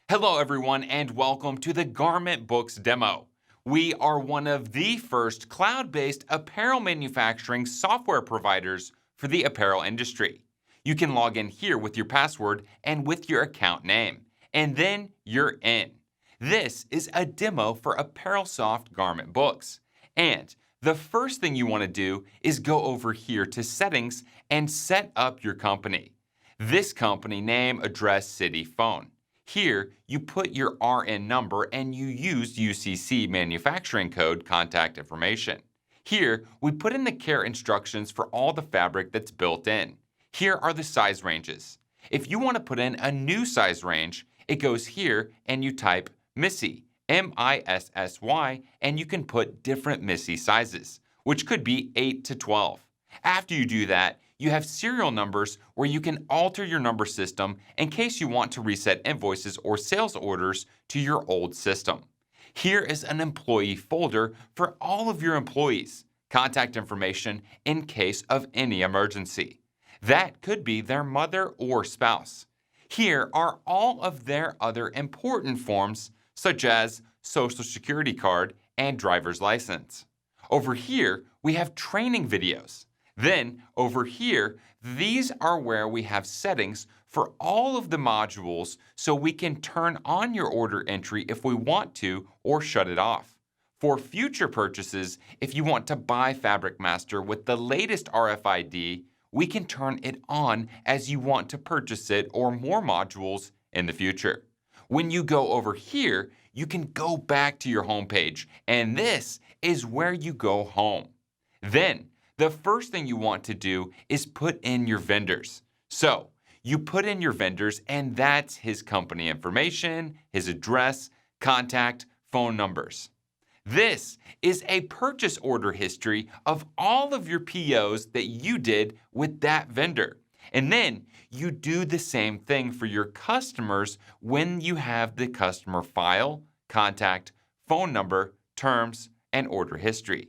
Hello, everyone, and welcome to the Garment Books demo. We are one of the first cloud-based apparel manufacturing software providers for the apparel industry. You can log in here with your password and with your account name, and then you're in. This is a demo for ApparelSoft Garment Books. And the first thing you want to do is go over here to Settings and set up your company. This company name, address, city, phone. Here, you put your RN number and you use UCC manufacturing code contact information. Here, we put in the care instructions for all the fabric that's built in. Here are the size ranges. If you want to put in a new size range, it goes here and you type Missy, MISSY, and you can put different Missy sizes, which could be 8 to 12. After you do that, you have serial numbers where you can alter your number system in case you want to reset invoices or sales orders to your old system. Here is an employee folder for all of your employees, contact information in case of any emergency. That could be their mother or spouse. Here are all of their other important forms, such as Social Security card and driver's license. Over here, we have training videos. Then, over here, these are where we have settings for all of the modules so we can turn on your order entry if we want to or shut it off. For future purchases, if you want to buy Fabric Master with the latest RFID, we can turn it on as you want to purchase it or more modules in the future. When you go over here, you can go back to your home page, and this is where you go home. Then, the first thing you want to do is put in your vendors. So, you put in your vendors, and that's his company information, his address, contact, phone numbers. This is a purchase order history of all of your POs that you did with that vendor. And then you do the same thing for your customers when you have the customer file, contact, phone number, terms, and order history.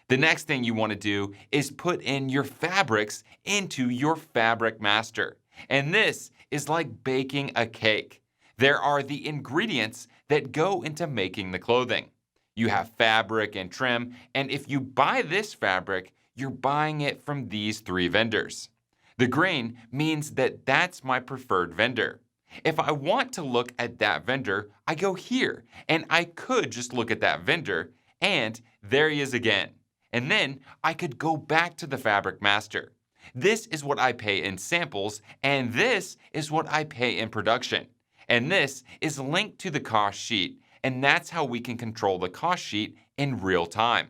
The next thing you want to do is put in your fabrics into your Fabric Master. And this is like baking a cake. There are the ingredients that go into making the clothing. You have fabric and trim, and if you buy this fabric, you're buying it from these three vendors. The green means that that's my preferred vendor. If I want to look at that vendor, I go here, and I could just look at that vendor, and there he is again. And then I could go back to the Fabric Master. This is what I pay in samples, and this is what I pay in production. And this is linked to the cost sheet, and that's how we can control the cost sheet in real time.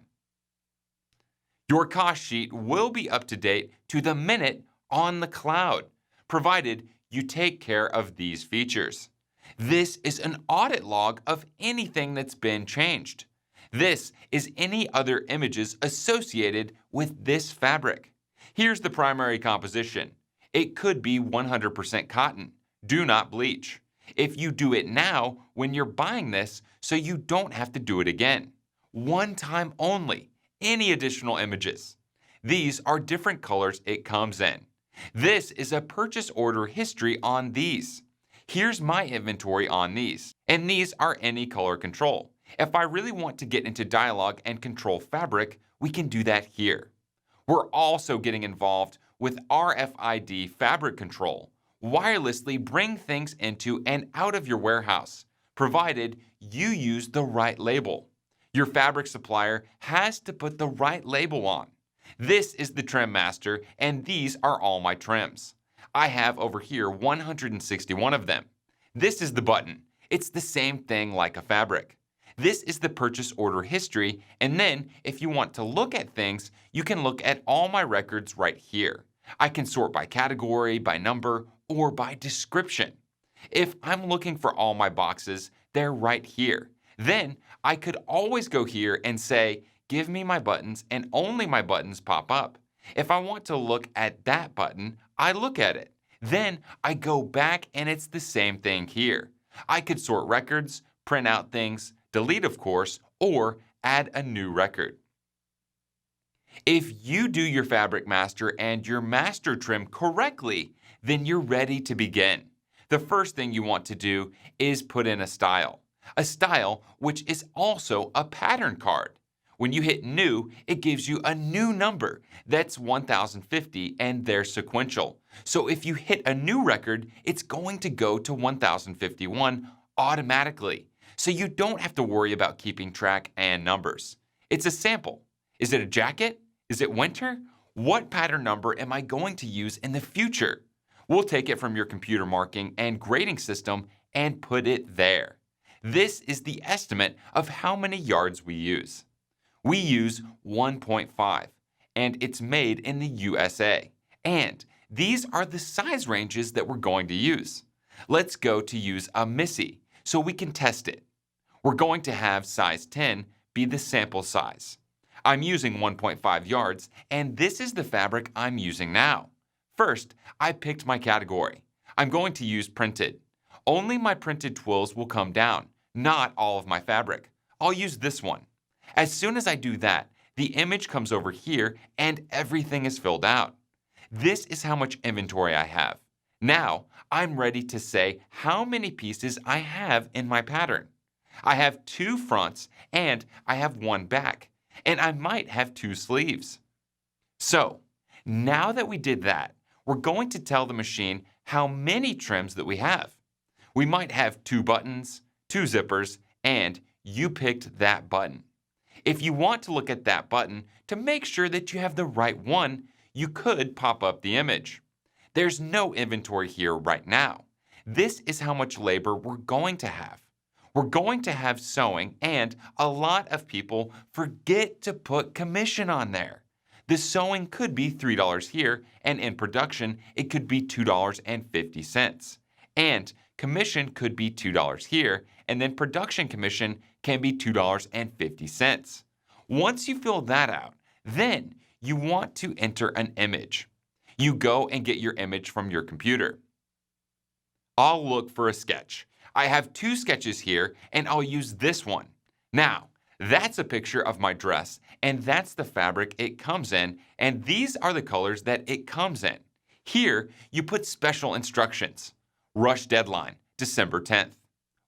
Your cost sheet will be up to date to the minute on the cloud, provided you take care of these features. This is an audit log of anything that's been changed. This is any other images associated with this fabric. Here's the primary composition. It could be 100% cotton. Do not bleach. If you do it now when you're buying this, so you don't have to do it again. One time only. Any additional images. These are different colors it comes in. This is a purchase order history on these. Here's my inventory on these. And these are any color control. If I really want to get into dialogue and control fabric, we can do that here. We're also getting involved with RFID fabric control. Wirelessly bring things into and out of your warehouse, provided you use the right label. Your fabric supplier has to put the right label on. This is the Trim Master, and these are all my trims. I have over here 161 of them. This is the button. It's the same thing like a fabric. This is the purchase order history, and then if you want to look at things, you can look at all my records right here. I can sort by category, by number, or by description. If I'm looking for all my boxes, they're right here. Then I could always go here and say, give me my buttons, and only my buttons pop up. If I want to look at that button, I look at it. Then I go back and it's the same thing here. I could sort records, print out things, delete of course, or add a new record. If you do your Fabric Master and your master trim correctly, then you're ready to begin. The first thing you want to do is put in a style which is also a pattern card. When you hit new, it gives you a new number. That's 1050 and they're sequential. So if you hit a new record, it's going to go to 1051 automatically. So you don't have to worry about keeping track and numbers. It's a sample. Is it a jacket? Is it winter? What pattern number am I going to use in the future? We'll take it from your computer marking and grading system and put it there. This is the estimate of how many yards we use. We use 1.5, and it's made in the USA. And these are the size ranges that we're going to use. Let's go to use a Missy so we can test it. We're going to have size 10 be the sample size. I'm using 1.5 yards, and this is the fabric I'm using now. First, I picked my category. I'm going to use printed. Only my printed twills will come down, not all of my fabric. I'll use this one. As soon as I do that, the image comes over here and everything is filled out. This is how much inventory I have. Now, I'm ready to say how many pieces I have in my pattern. I have 2 fronts and I have 1 back, and I might have 2 sleeves. So, now that we did that, we're going to tell the machine how many trims that we have. We might have 2 buttons, 2 zippers, and you picked that button. If you want to look at that button to make sure that you have the right one, you could pop up the image. There's no inventory here right now. This is how much labor we're going to have. We're going to have sewing, and a lot of people forget to put commission on there. The sewing could be $3 here, and in production, it could be $2.50. And commission could be $2 here, and then production commission can be $2.50. Once you fill that out, then you want to enter an image. You go and get your image from your computer. I'll look for a sketch. I have 2 sketches here, and I'll use this one. Now, that's a picture of my dress, and that's the fabric it comes in, and these are the colors that it comes in. Here, you put special instructions. Rush deadline, December 10th.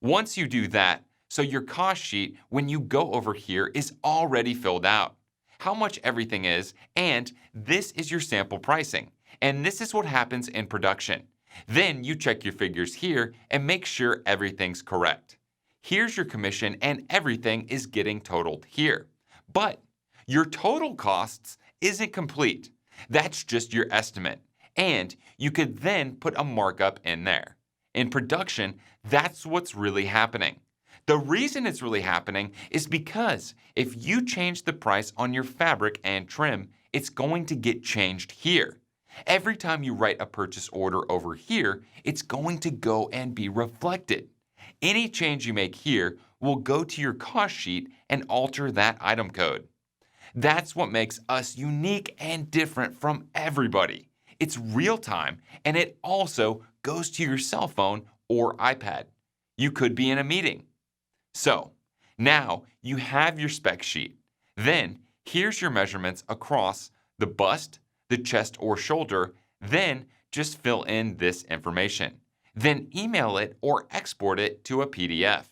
Once you do that, so your cost sheet, when you go over here, is already filled out. How much everything is, and this is your sample pricing. And this is what happens in production. Then you check your figures here and make sure everything's correct. Here's your commission and everything is getting totaled here. But your total costs isn't complete. That's just your estimate. And you could then put a markup in there. In production, that's what's really happening. The reason it's really happening is because if you change the price on your fabric and trim, it's going to get changed here. Every time you write a purchase order over here, it's going to go and be reflected. Any change you make here will go to your cost sheet and alter that item code. That's what makes us unique and different from everybody. It's real time, and it also goes to your cell phone or iPad. You could be in a meeting. So, now you have your spec sheet. Then, here's your measurements across the bust, the chest or shoulder. Then, just fill in this information. Then email it or export it to a PDF.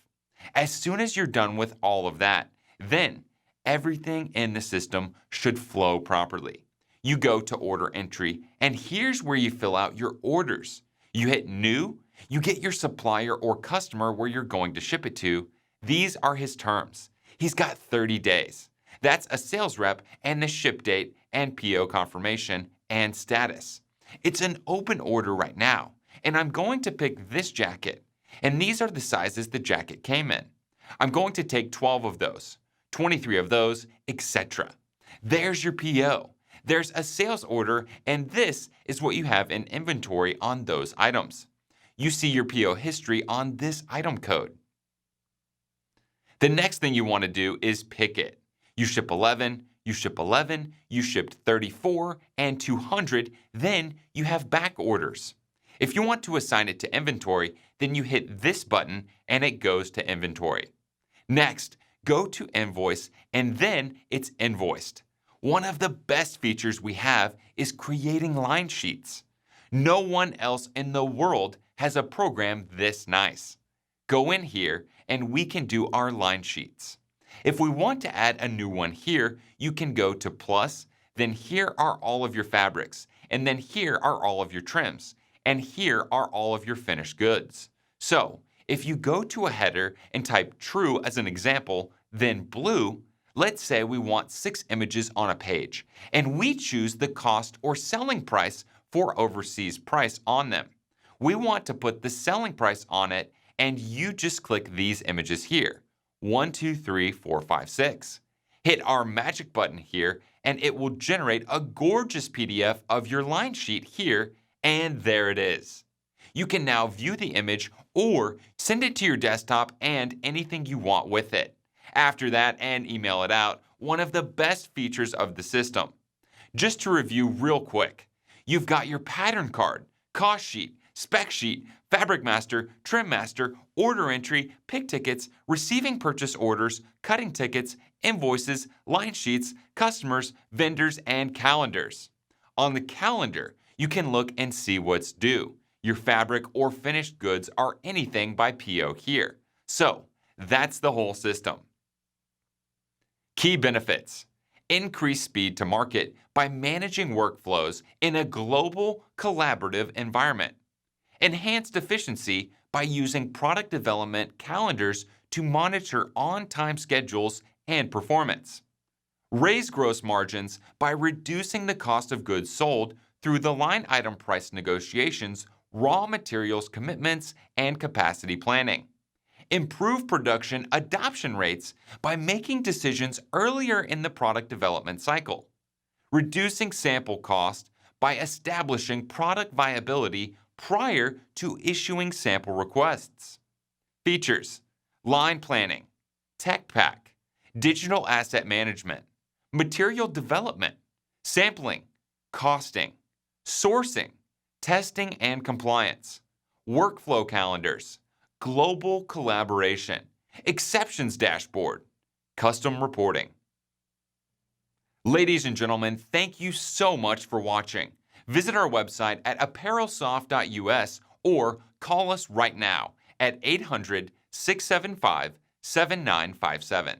As soon as you're done with all of that, then everything in the system should flow properly. You go to order entry, and here's where you fill out your orders. You hit new, you get your supplier or customer where you're going to ship it to. These are his terms. He's got 30 days. That's a sales rep and the ship date and PO confirmation and status. It's an open order right now, and I'm going to pick this jacket. And these are the sizes the jacket came in. I'm going to take 12 of those, 23 of those, etc. There's your PO. There's a sales order, and this is what you have in inventory on those items. You see your PO history on this item code. The next thing you want to do is pick it. You ship 11, you ship 11, you shipped 34 and 200, then you have back orders. If you want to assign it to inventory, then you hit this button and it goes to inventory. Next, go to invoice and then it's invoiced. One of the best features we have is creating line sheets. No one else in the world has a program this nice. Go in here and we can do our line sheets. If we want to add a new one here, you can go to plus, then here are all of your fabrics, and then here are all of your trims, and here are all of your finished goods. So, if you go to a header and type true as an example, then blue, let's say we want 6 images on a page, and we choose the cost or selling price for overseas price on them. We want to put the selling price on it, and you just click these images here. 1, 2, 3, 4, 5, 6. Hit our magic button here, and it will generate a gorgeous PDF of your line sheet here, and there it is. You can now view the image or send it to your desktop and anything you want with it. After that, and email it out, one of the best features of the system. Just to review real quick, you've got your pattern card, cost sheet, spec sheet, fabric master, trim master, order entry, pick tickets, receiving purchase orders, cutting tickets, invoices, line sheets, customers, vendors, and calendars. On the calendar, you can look and see what's due. Your fabric or finished goods are anything by PO here. So, that's the whole system. Key benefits. Increase speed to market by managing workflows in a global, collaborative environment. Enhanced efficiency by using product development calendars to monitor on-time schedules and performance. Raise gross margins by reducing the cost of goods sold through the line item price negotiations, raw materials commitments, and capacity planning. Improve production adoption rates by making decisions earlier in the product development cycle. Reducing sample cost by establishing product viability prior to issuing sample requests. Features: line planning, tech pack, digital asset management, material development, sampling, costing, sourcing, testing and compliance, workflow calendars, global collaboration, exceptions dashboard, custom reporting. Ladies and gentlemen, thank you so much for watching. Visit our website at apparelsoft.us or call us right now at 800-675-7957.